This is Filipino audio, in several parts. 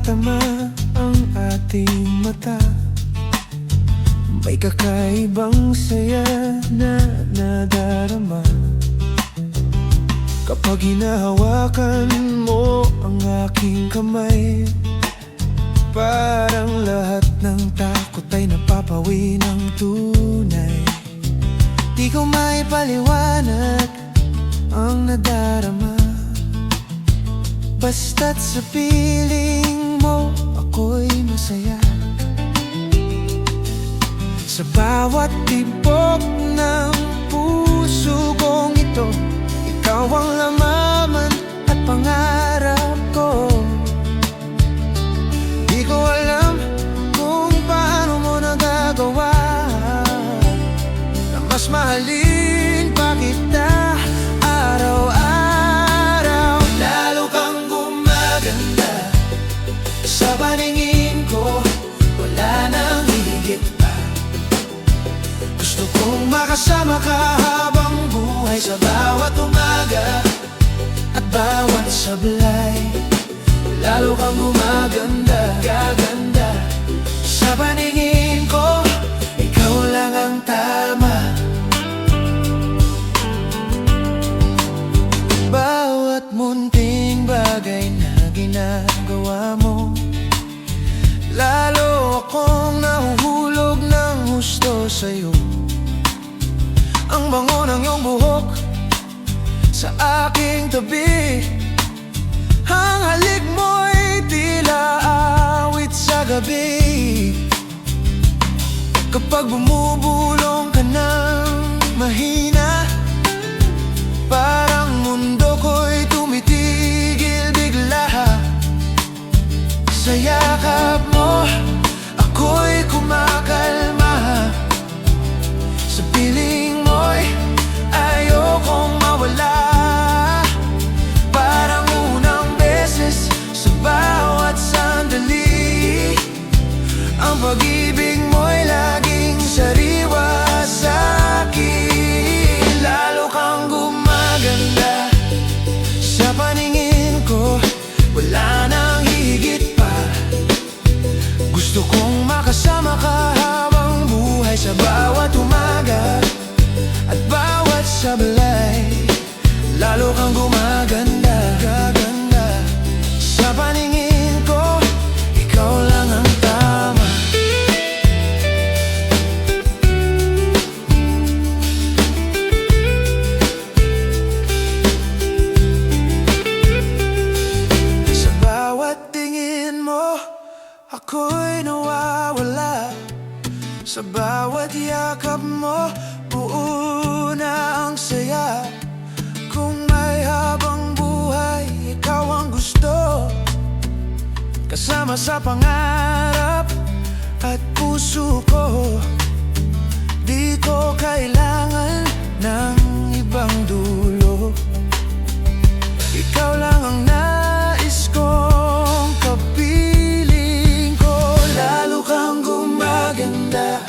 nagtatama ang ating mata, may kakaibang saya na nadarama kapag hinahawakan mo ang aking kamay. Parang lahat ng takot ay napapawi ng tunay. Di ko maipaliwanag ang nadarama, basta't sa piling mo ako'y masaya. Sa bawat tibok ng puso kong ito, ikaw ang lamaman at pangarap ko. Di ko alam kung paano mo nagagawa na mas mahalin pa kita araw-araw. Lalo kang gumaganda sa paningin ko, wala nang higit pa. Gusto kong makasama ka habang buhay, sa bawat umaga at bawat sablay. Lalo kang gumaganda, gaganda sa paningin ko, ikaw lang ang tama. Bawat munting bagay na ginagawa mo, lalo akong nahuhulog ng husto sa'yo. Ang bango ng iyong buhok sa aking tabi, ang halik mo'y tila awit sa gabi. Kapag bumubulong ka ng mahina, parang mundo ko'y tumitigil bigla. Sa yakap mo ako'y kumakalma, sa piling mo'y ayokong mawala. Parang unang beses sa bawat sandali, ang pag-ibig mo'y laging sariwa sa'kin. Lalo kang gumaganda sa paningin ko, wala nang higit pa. Gusto kong makasama ka habang buhay, sa bawat umaga at bawat sablay. Lalo kang gumaganda, gaganda sa paningin ko, ikaw lang ang tama. Sa bawat tingin mo ako'y nawawala, sa bawat yakap mo buo na ang saya. Kung may habang buhay, ikaw ang gusto, kasama sa pangarap at puso ko. Di ko kailangan ng ibang dulo, ikaw lang ang nais kong kapiling ko. Lalo kang gumaganda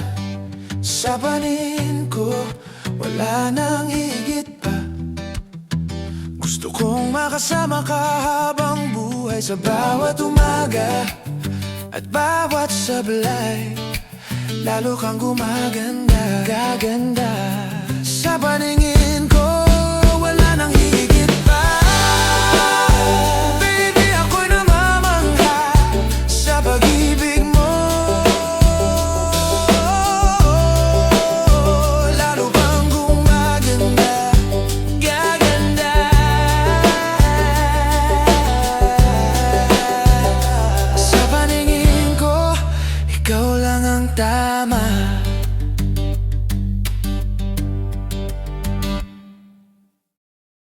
sa paningin ko, wala nang higit pa. Gusto kong makasama ka habang buhay, sa bawat umaga at bawat sablay. Lalo kang gumaganda, gaganda sa paningin